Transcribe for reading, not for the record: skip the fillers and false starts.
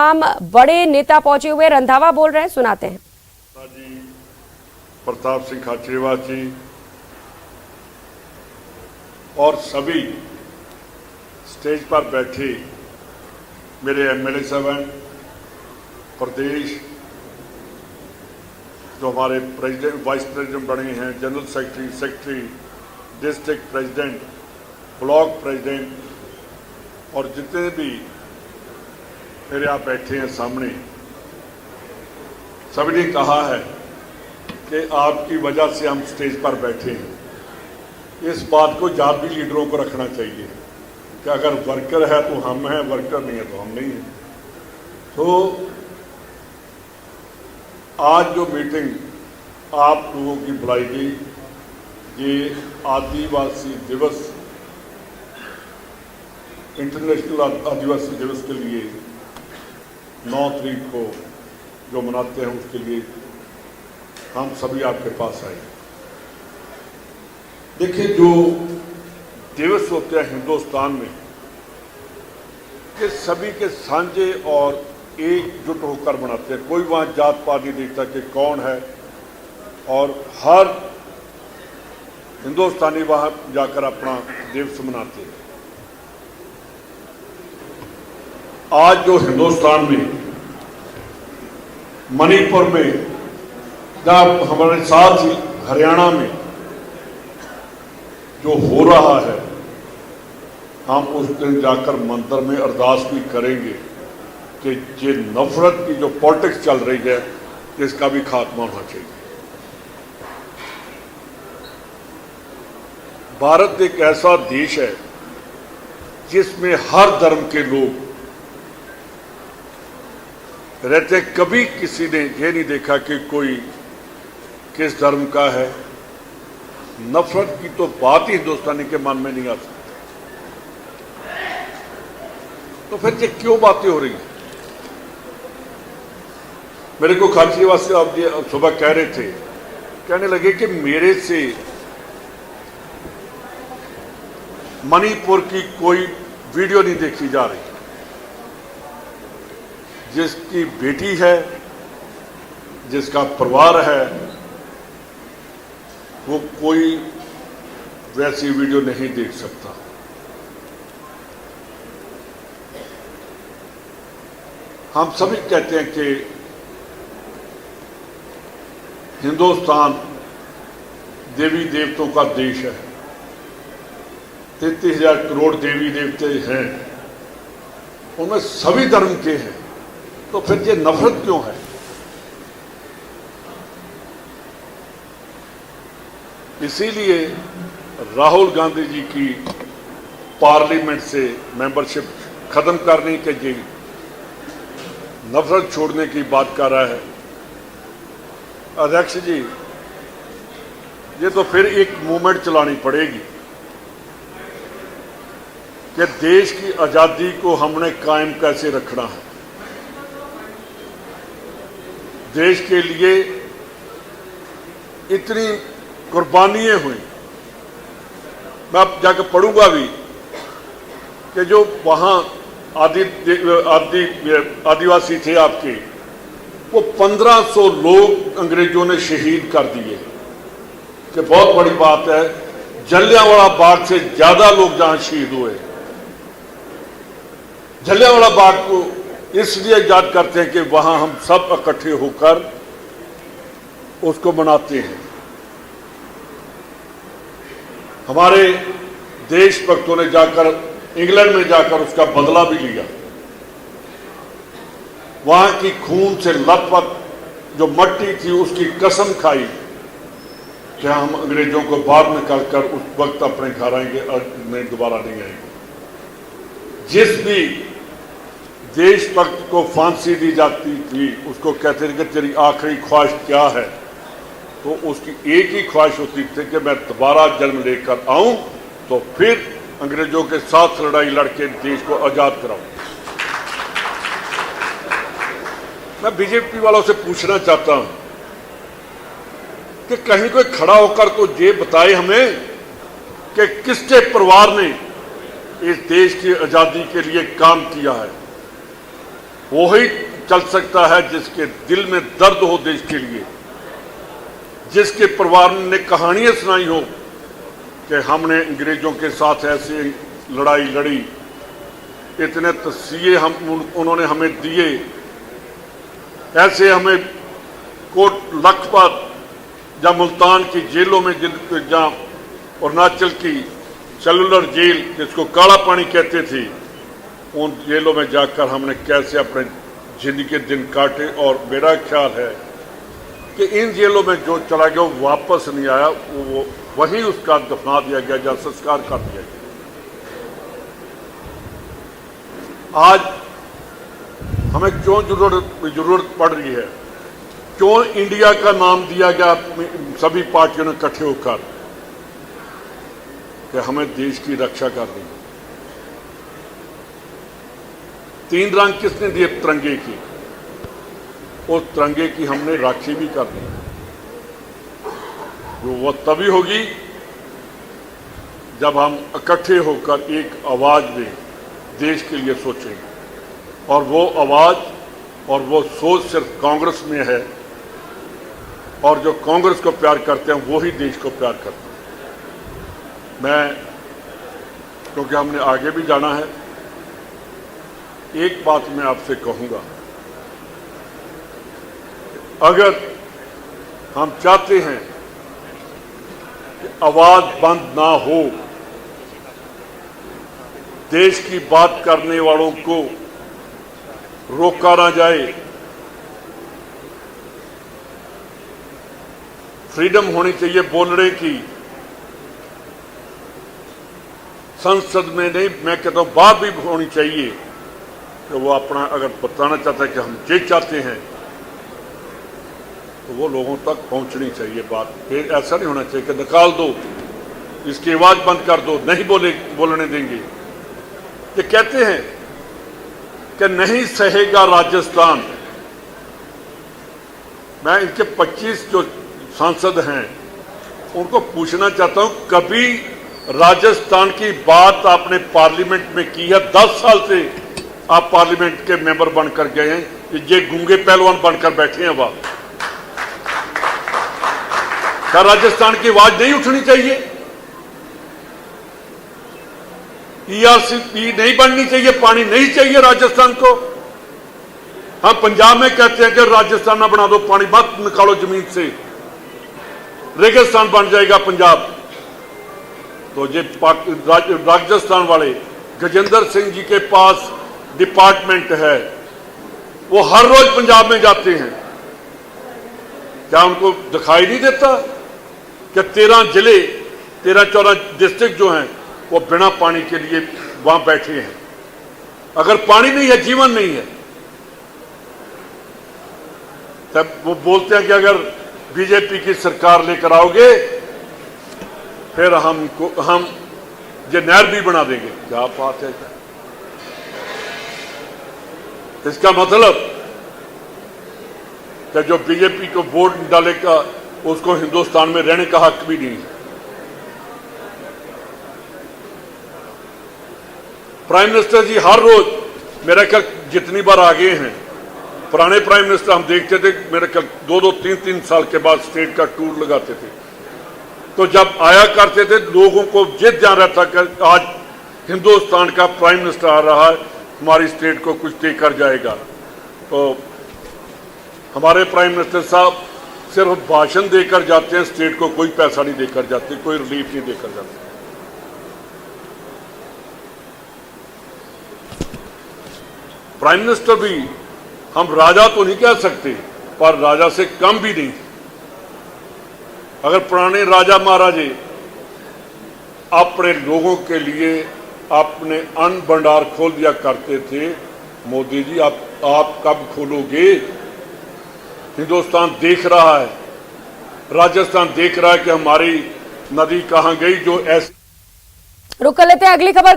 तमाम बड़े नेता पहुंचे हुए। रंधावा बोल रहे हैं, सुनाते हैं। प्रताप सिंह खाचरियावास जी और सभी स्टेज पर बैठे मेरे एमएलए साहब, प्रदेश जो हमारे प्रेसिडेंट वाइस प्रेसिडेंट बने हैं, general secretary, district president, block president और जितने भी मेरे आप बैठे हैं सामने, सभी ने कहा है कि आपकी वजह से हम स्टेज पर बैठे हैं। इस बात को याद भी लीडरों को रखना चाहिए कि अगर वर्कर है तो हम हैं, वर्कर नहीं है तो हम नहीं हैं। तो आज जो मीटिंग आप लोगों की बुलाई गई, ये आदिवासी दिवस, इंटरनेशनल आदिवासी दिवस के लिए 9 तारीख को जो मनाते हैं उसके लिए हम सभी आपके पास आए। देखिए, जो दिवस होते हैं हिंदुस्तान में, ये सभी के साझे और एकजुट होकर मनाते हैं। कोई वहाँ जात पात नहीं देखता कि कौन है, और हर हिंदुस्तानी वहाँ जाकर अपना दिवस मनाते हैं। आज जो हिंदुस्तान में मणिपुर में, जब हमारे साथ ही हरियाणा में जो हो रहा है, हम उस दिन जाकर मंदिर में अरदास भी करेंगे कि ये नफरत की जो पॉलिटिक्स चल रही है इसका भी खात्मा होना चाहिए। भारत एक ऐसा देश है जिसमें हर धर्म के लोग रहते हैं। कभी किसी ने यह नहीं देखा कि कोई किस धर्म का है। नफरत की तो बात ही हिंदुस्तानी के मन में नहीं आ सकती। तो फिर ये क्यों बातें हो रही हैं? मेरे को खाचरियावास से आप सुबह कह रहे थे, कहने लगे कि मेरे से मणिपुर की कोई वीडियो नहीं देखी जा रही। जिसकी बेटी है, जिसका परिवार है, वो कोई वैसी वीडियो नहीं देख सकता। हम सभी कहते हैं कि हिंदुस्तान देवी देवताओं का देश है। 33,000 करोड़ देवी देवते हैं, उनमें सभी धर्म के हैं। तो फिर ये नफरत क्यों है? इसीलिए राहुल गांधी जी की पार्लियामेंट से मेंबरशिप खत्म करने के लिए नफरत छोड़ने की बात कर रहा है। अध्यक्ष जी, ये तो फिर एक मूवमेंट चलानी पड़ेगी कि देश की आज़ादी को हमने कायम कैसे रखना है। देश के लिए इतनी कुर्बानियां हुई। मैं अब जाकर पढ़ूंगा भी कि जो वहाँ आदिवासी थे आपके, वो 1500 लोग अंग्रेजों ने शहीद कर दिए। कि बहुत बड़ी बात है, जलियांवाला बाग से ज्यादा लोग जहां शहीद हुए। जलियांवाला बाग को इसलिए याद करते हैं कि वहां हम सब इकट्ठे होकर उसको मनाते हैं। हमारे देशभक्तों ने जाकर इंग्लैंड में जाकर उसका बदला भी लिया। वहां की खून से लथपथ जो मट्टी थी उसकी कसम खाई कि हम अंग्रेजों को बाहर निकाल कर उस वक्त अपने घर आएंगे और नहीं, दोबारा नहीं आएंगे। जिस भी देशभक्त को फांसी दी जाती थी उसको कहते थे कि तेरी आखिरी ख्वाहिश क्या है, तो उसकी एक ही ख्वाहिश होती थी कि मैं दोबारा जन्म लेकर आऊं तो फिर अंग्रेजों के साथ लड़ाई लड़के देश को आजाद कराऊं। मैं बीजेपी वालों से पूछना चाहता हूं कि कहीं कोई खड़ा होकर तो ये बताए हमें कि किसके परिवार ने इस देश की आजादी के लिए काम किया है। वो ही चल सकता है जिसके दिल में दर्द हो देश के लिए, जिसके परिवार ने कहानियां सुनाई हो कि हमने अंग्रेजों के साथ ऐसे लड़ाई लड़ी, इतने तस्वीर उन्होंने हमें दिए, ऐसे हमें कोट लखपत या मुल्तान की जेलों में जहाँ अरुणाचल की सेलुलर जेल जिसको काला पानी कहते थे, उन जेलों में जाकर हमने कैसे अपने जिंदगी के दिन काटे। और मेरा ख्याल है कि इन जेलों में जो चला गया वो वापस नहीं आया, वो वहीं उसका दफना दिया गया, जहाँ संस्कार कर दिया गया। आज हमें क्यों जरूरत पड़ रही है, क्यों इंडिया का नाम दिया गया सभी पार्टियों ने इकट्ठे होकर कि हमें देश की रक्षा करनी है। 3 रंग किसने दिए तिरंगे की, उस तिरंगे की हमने राखी भी करनी है। जो वो तभी होगी जब हम इकट्ठे होकर एक आवाज में देश के लिए सोचेंगे। और वो आवाज और वो सोच सिर्फ कांग्रेस में है, और जो कांग्रेस को प्यार करते हैं वो ही देश को प्यार करते हैं। मैं, क्योंकि हमने आगे भी जाना है, एक बात मैं आपसे कहूंगा, अगर हम चाहते हैं कि आवाज बंद ना हो, देश की बात करने वालों को रोका ना जाए, फ्रीडम होनी चाहिए बोलने की, संसद में नहीं, मैं कहता हूं बाहर भी होनी चाहिए कि वो अपना अगर बताना चाहता है कि हम ये चाहते हैं तो वो लोगों तक पहुंचनी चाहिए बात। फिर ऐसा नहीं होना चाहिए कि निकाल दो, इसकी आवाज बंद कर दो, नहीं बोलने देंगे। ये कहते हैं कि नहीं सहेगा राजस्थान। मैं इनके 25 जो सांसद हैं उनको पूछना चाहता हूं, कभी राजस्थान की बात आपने पार्लियामेंट में की है? 10 साल से आप पार्लियामेंट के मेंबर बनकर गए हैं, ये गूंगे पहलवान बनकर बैठे हैं। वहां क्या राजस्थान की आवाज नहीं उठनी चाहिए? ERCP नहीं बननी चाहिए? पानी नहीं चाहिए राजस्थान को? हम पंजाब में कहते हैं कि राजस्थान ना बना दो, पानी मत निकालो जमीन से, रेगिस्तान बन जाएगा पंजाब। तो ये राजस्थान वाले गजेंद्र सिंह जी के पास डिपार्टमेंट है, वो हर रोज पंजाब में जाते हैं, क्या उनको दिखाई नहीं देता कि 13 जिले 13-14 डिस्ट्रिक्ट जो हैं वो बिना पानी के लिए वहां बैठे हैं? अगर पानी नहीं है, जीवन नहीं है। तब वो बोलते हैं कि अगर बीजेपी की सरकार लेकर आओगे फिर हम ये नहर भी बना देंगे। क्या बात है? इसका मतलब कि जो बीजेपी को वोट डालेगा उसको हिंदुस्तान में रहने का हक भी नहीं है। प्राइम मिनिस्टर जी हर रोज मेरे ख्याल जितनी बार आ गए हैं, पुराने प्राइम मिनिस्टर हम देखते थे मेरे ख्याल 2-2, 3-3 साल के बाद स्टेट का टूर लगाते थे, तो जब आया करते थे लोगों को ये ध्यान रहता कि आज हिंदुस्तान का प्राइम मिनिस्टर आ रहा है, हमारी स्टेट को कुछ देकर जाएगा। तो हमारे प्राइम मिनिस्टर साहब सिर्फ भाषण देकर जाते हैं, स्टेट को कोई पैसा नहीं देकर जाते, कोई रिलीफ नहीं देकर जाते। प्राइम मिनिस्टर भी हम राजा तो नहीं कह सकते, पर राजा से कम भी नहीं। अगर पुराने राजा महाराजे अपने लोगों के लिए अपने अन्न भंडार खोल दिया करते थे, मोदी जी आप कब खोलोगे? हिंदुस्तान देख रहा है, राजस्थान देख रहा है कि हमारी नदी कहां गई। जो ऐसे रुक कर लेते हैं अगली खबर।